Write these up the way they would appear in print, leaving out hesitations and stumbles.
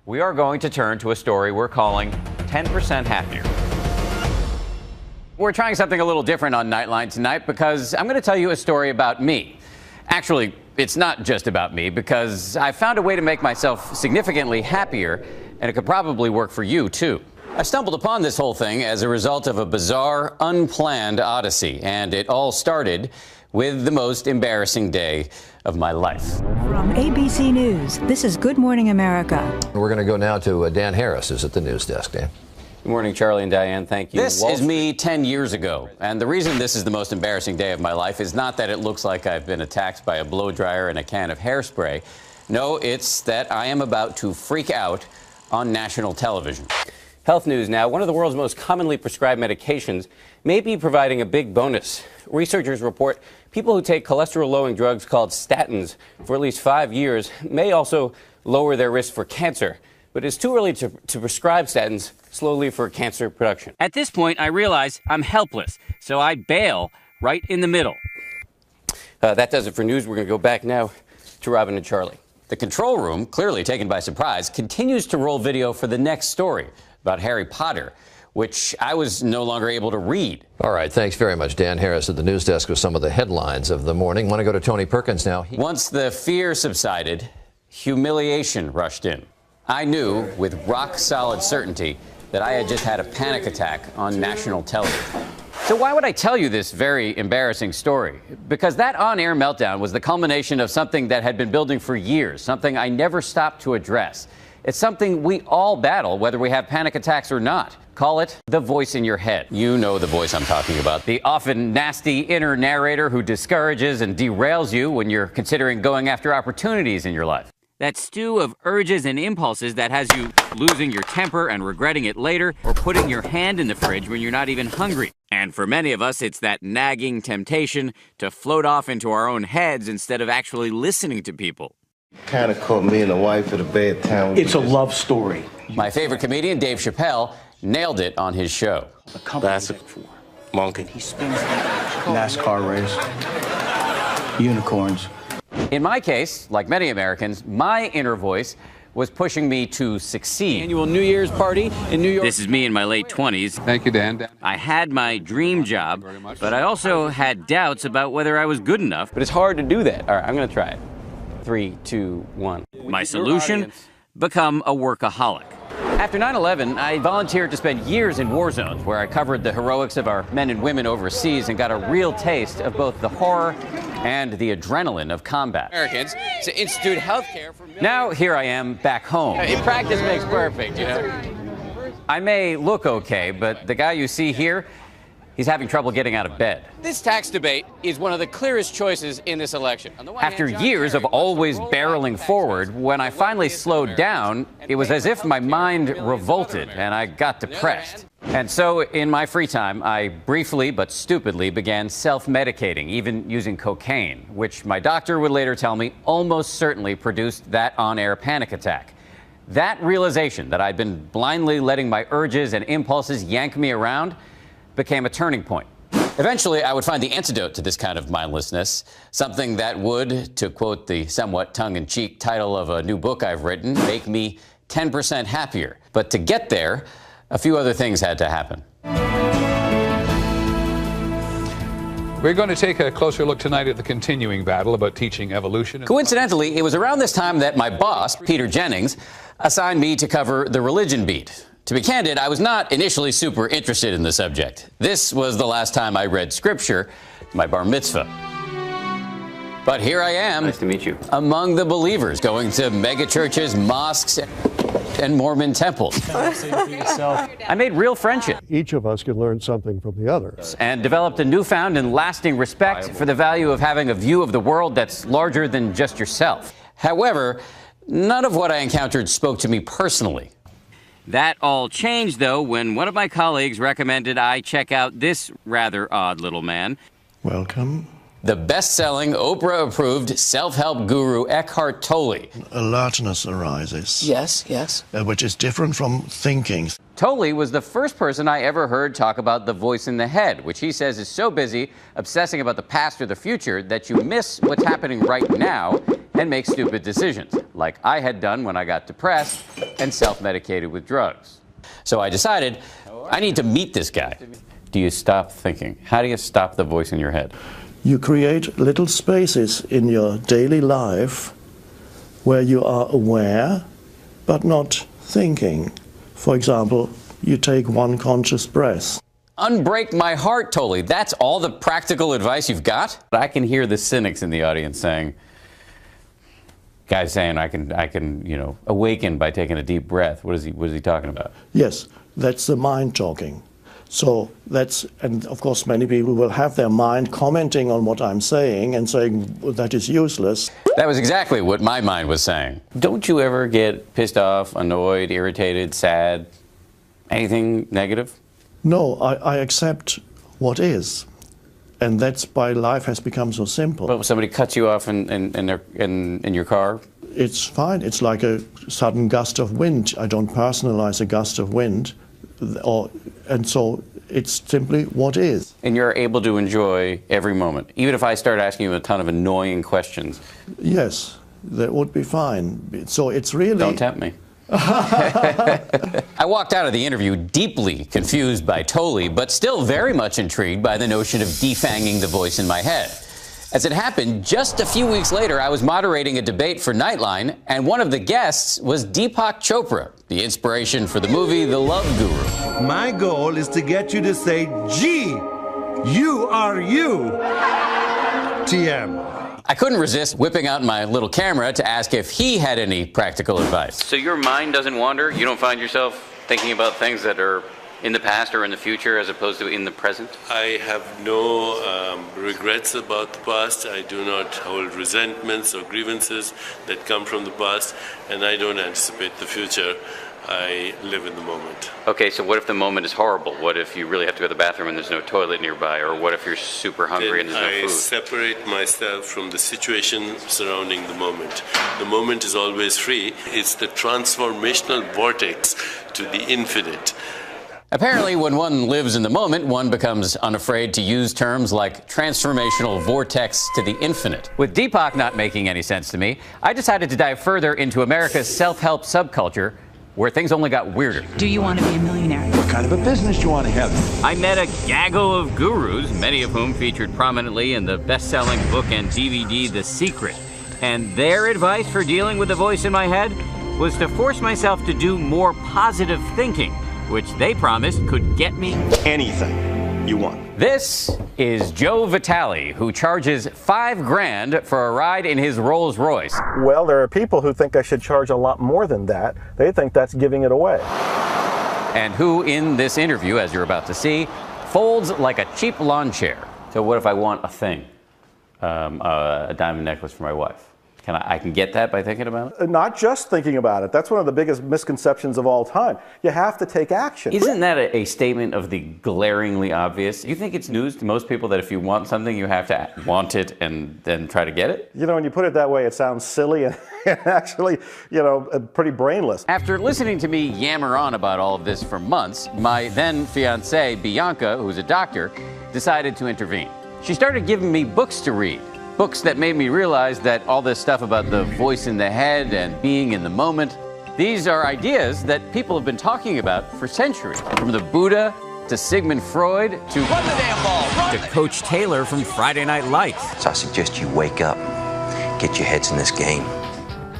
we are going to turn to a story we're calling 10% Happier. We're trying something a little different on Nightline tonight because I'm going to tell you a story about me. Actually, it's not just about me because I found a way to make myself significantly happier, and it could probably work for you, too. I stumbled upon this whole thing as a result of a bizarre, unplanned odyssey, and it all started with the most embarrassing day of my life. From ABC News, this is Good Morning America. We're going to go now to Dan Harris, who's at the news desk. Dan. Good morning, Charlie and Diane. Thank you. This is me 10 years ago. And the reason this is the most embarrassing day of my life is not that it looks like I've been attacked by a blow dryer and a can of hairspray. No, it's that I am about to freak out on national television. Health news now. One of the world's most commonly prescribed medications may be providing a big bonus. Researchers report people who take cholesterol-lowering drugs called statins for at least 5 years may also lower their risk for cancer. But it's too early to prescribe statins slowly for cancer production. At this point, I realize I'm helpless, so I bail right in the middle. That does it for news. We're going to go back now to Robin and Charlie. The control room, clearly taken by surprise, continues to roll video for the next story about Harry Potter, which I was no longer able to read. All right, thanks very much, Dan Harris at the news desk with some of the headlines of the morning. Want to go to Tony Perkins now. Once the fear subsided, humiliation rushed in. I knew with rock-solid certainty that I had just had a panic attack on national television. So why would I tell you this very embarrassing story? Because that on-air meltdown was the culmination of something that had been building for years, something I never stopped to address. It's something we all battle, whether we have panic attacks or not. Call it the voice in your head. You know the voice I'm talking about. The often nasty inner narrator who discourages and derails you when you're considering going after opportunities in your life. That stew of urges and impulses that has you losing your temper and regretting it later, or putting your hand in the fridge when you're not even hungry. And for many of us, it's that nagging temptation to float off into our own heads instead of actually listening to people. Kind of caught me and the wife at a bad time. It's a love story. My favorite comedian, Dave Chappelle, nailed it on his show. That's a monkey. He spins NASCAR race. Unicorns. In my case, like many Americans, my inner voice was pushing me to succeed. Annual New Year's party in New York. This is me in my late 20s. Thank you, Dan. I had my dream job, but I also had doubts about whether I was good enough. But it's hard to do that. All right, I'm going to try it. 3, 2, 1. My solution? Become a workaholic. After 9/11, I volunteered to spend years in war zones where I covered the heroics of our men and women overseas and got a real taste of both the horror and the adrenaline of combat. Americans to institute health care for men. Now here I am back home. Practice makes perfect, you know. I may look okay, but the guy you see here, he's having trouble getting out of bed. This tax debate is one of the clearest choices in this election. After years of always barreling forward, when I finally slowed down, it was as if my mind revolted and I got depressed. And so in my free time, I briefly but stupidly began self-medicating, even using cocaine, which my doctor would later tell me almost certainly produced that on-air panic attack. That realization that I'd been blindly letting my urges and impulses yank me around became a turning point. Eventually, I would find the antidote to this kind of mindlessness, something that would, to quote the somewhat tongue-in-cheek title of a new book I've written, make me 10% happier. But to get there, a few other things had to happen. We're going to take a closer look tonight at the continuing battle about teaching evolution. Coincidentally, it was around this time that my boss, Peter Jennings, assigned me to cover the religion beat. To be candid, I was not initially super interested in the subject. This was the last time I read scripture, my bar mitzvah. But here I am. Nice to meet you. Among the believers, going to mega churches, mosques, and Mormon temples. I made real friendship. Each of us can learn something from the other. And developed a newfound and lasting respect for the value of having a view of the world that's larger than just yourself. However, none of what I encountered spoke to me personally. That all changed, though, when one of my colleagues recommended I check out this rather odd little man. Welcome. The best-selling, Oprah-approved self-help guru Eckhart Tolle. Alertness arises. Yes. Which is different from thinking. Tolle was the first person I ever heard talk about the voice in the head, which he says is so busy obsessing about the past or the future that you miss what's happening right now and make stupid decisions, like I had done when I got depressed and self-medicated with drugs. So I decided I need to meet this guy. Do you stop thinking? How do you stop the voice in your head? You create little spaces in your daily life where you are aware but not thinking. For example, you take one conscious breath. Unbreak my heart, Tolly. That's all the practical advice you've got? I can hear the cynics in the audience saying, guy's saying I can, you know, awaken by taking a deep breath. What is he talking about? Yes, that's the mind talking. So and of course many people will have their mind commenting on what I'm saying and saying, well, that is useless. That was exactly what my mind was saying. Don't you ever get pissed off, annoyed, irritated, sad, anything negative? No, I accept what is. And that's why life has become so simple. But if somebody cuts you off in your car? It's fine. It's like a sudden gust of wind. I don't personalize a gust of wind. And so it's simply what is. And you're able to enjoy every moment, even if I start asking you a ton of annoying questions? Yes, that would be fine. So it's really... Don't tempt me. I walked out of the interview deeply confused by Tolly, but still very much intrigued by the notion of defanging the voice in my head. As it happened, just a few weeks later, I was moderating a debate for Nightline, and one of the guests was Deepak Chopra, the inspiration for the movie The Love Guru. My goal is to get you to say, gee, you are you, TM. I couldn't resist whipping out my little camera to ask if he had any practical advice. So your mind doesn't wander? You don't find yourself thinking about things that are in the past or in the future as opposed to in the present? I have no regrets about the past. I do not hold resentments or grievances that come from the past, and I don't anticipate the future. I live in the moment. Okay, so what if the moment is horrible? What if you really have to go to the bathroom and there's no toilet nearby? Or what if you're super hungry and there's no food? I separate myself from the situation surrounding the moment. The moment is always free. It's the transformational vortex to the infinite. Apparently, when one lives in the moment, one becomes unafraid to use terms like transformational vortex to the infinite. With Deepak not making any sense to me, I decided to dive further into America's self-help subculture, where things only got weirder. Do you want to be a millionaire? What kind of a business do you want to have? I met a gaggle of gurus, many of whom featured prominently in the best-selling book and DVD The Secret. And their advice for dealing with the voice in my head was to force myself to do more positive thinking, which they promised could get me Anything you want. This is Joe Vitale, who charges $5 grand for a ride in his Rolls Royce. Well, there are people who think I should charge a lot more than that. They think that's giving it away. And who, in this interview, as you're about to see, folds like a cheap lawn chair. So what if I want a thing? A diamond necklace for my wife? I can get that by thinking about it? Not just thinking about it. That's one of the biggest misconceptions of all time. You have to take action. Isn't that a statement of the glaringly obvious? You think it's news to most people that if you want something, you have to want it and then try to get it? You know, when you put it that way, it sounds silly and actually, you know, pretty brainless. After listening to me yammer on about all of this for months, my then fiancée, Bianca, who's a doctor, decided to intervene. She started giving me books to read. Books that made me realize that all this stuff about the voice in the head and being in the moment, these are ideas that people have been talking about for centuries. From the Buddha to Sigmund Freud to Run the damn ball, to Coach Taylor from Friday Night Lights. So I suggest you wake up, get your heads in this game.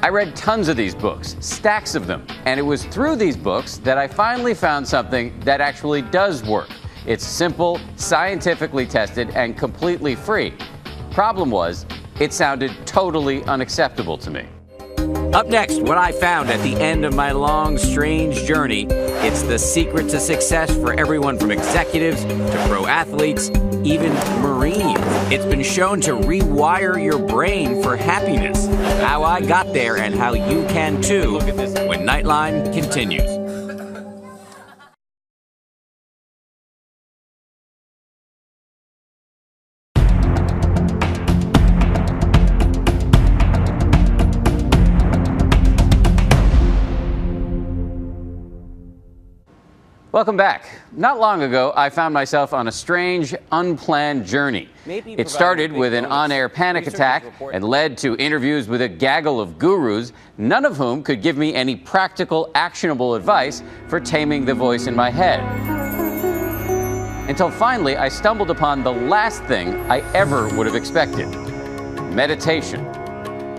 I read tons of these books, stacks of them, and it was through these books that I finally found something that actually does work. It's simple, scientifically tested, and completely free. Problem was, it sounded totally unacceptable to me. Up next, what I found at the end of my long, strange journey. It's the secret to success for everyone from executives to pro athletes, even Marines. It's been shown to rewire your brain for happiness. How I got there and how you can too when Nightline continues. Welcome back. Not long ago, I found myself on a strange, unplanned journey. It started with an on-air panic attack and led to interviews with a gaggle of gurus, none of whom could give me any practical, actionable advice for taming the voice in my head. Until finally, I stumbled upon the last thing I ever would have expected: meditation.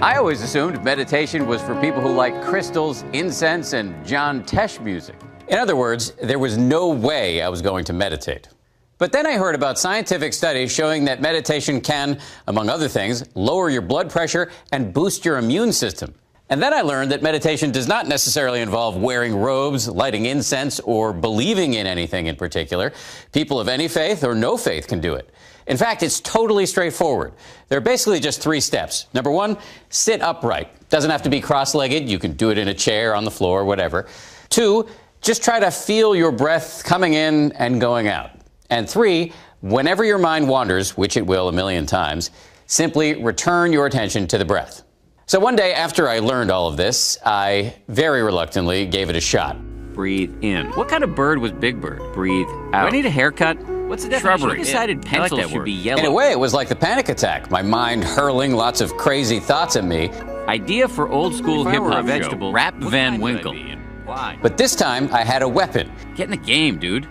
I always assumed meditation was for people who like crystals, incense, and John Tesh music. In other words, there was no way I was going to meditate. But then I heard about scientific studies showing that meditation can, among other things, lower your blood pressure and boost your immune system. And then I learned that meditation does not necessarily involve wearing robes, lighting incense, or believing in anything in particular. People of any faith or no faith can do it. In fact, it's totally straightforward. There are basically just 3 steps. Number 1, sit upright. Doesn't have to be cross-legged. You can do it in a chair, on the floor, whatever. 2, just try to feel your breath coming in and going out. And 3, whenever your mind wanders, which it will a million times, simply return your attention to the breath. So one day after I learned all of this, I very reluctantly gave it a shot. Breathe in. What kind of bird was Big Bird? Breathe out. Do I need a haircut? What's the definition? Shrubbery. I decided pencils should be yellow. In a way, it was like the panic attack. My mind hurling lots of crazy thoughts at me. Idea for old school hip-hop vegetable. Rap Van Winkle. Why? But this time, I had a weapon. Get in the game, dude.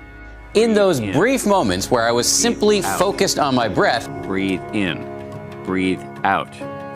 In those brief moments where I was simply focused on my breath, breathe in, breathe out.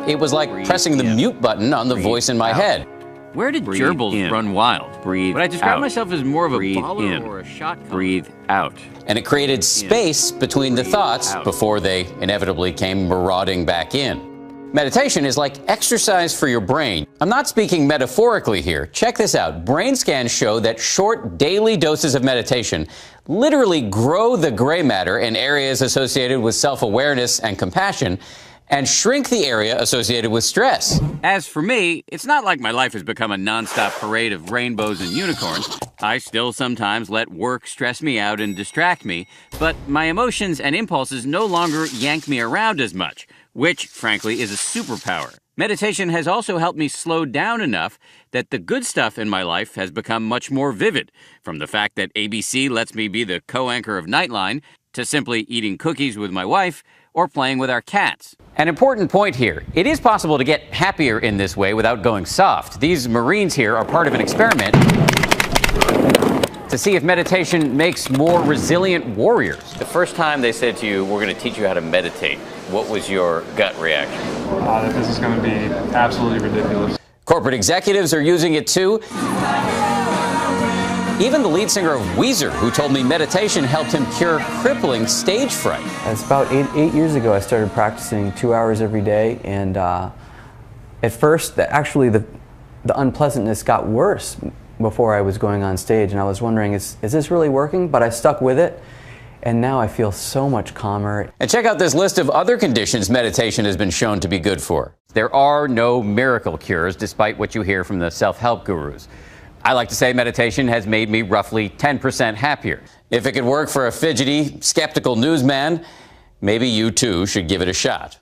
It was like pressing the mute button on the voice in my head. Where did gerbils run wild? Breathe. But I describe myself as more of a baller or a shot caller. Breathe out. And it created space between the thoughts before they inevitably came marauding back in. Meditation is like exercise for your brain. I'm not speaking metaphorically here. Check this out. Brain scans show that short daily doses of meditation literally grow the gray matter in areas associated with self-awareness and compassion, and shrink the area associated with stress. As for me, it's not like my life has become a nonstop parade of rainbows and unicorns. I still sometimes let work stress me out and distract me, but my emotions and impulses no longer yank me around as much, which, frankly, is a superpower. Meditation has also helped me slow down enough that the good stuff in my life has become much more vivid, from the fact that ABC lets me be the co-anchor of Nightline, to simply eating cookies with my wife, or playing with our cats. An important point here. It is possible to get happier in this way without going soft. These Marines here are part of an experiment to see if meditation makes more resilient warriors. The first time they said to you, we're going to teach you how to meditate, what was your gut reaction? That this is going to be absolutely ridiculous. Corporate executives are using it too. Even the lead singer of Weezer, who told me meditation helped him cure crippling stage fright. It's about eight years ago I started practicing 2 hours every day, and at first, actually, the unpleasantness got worse before I was going on stage, and I was wondering, is this really working? But I stuck with it, and now I feel so much calmer. And check out this list of other conditions meditation has been shown to be good for. There are no miracle cures, despite what you hear from the self-help gurus. I like to say meditation has made me roughly 10% happier. If it could work for a fidgety, skeptical newsman, maybe you too should give it a shot.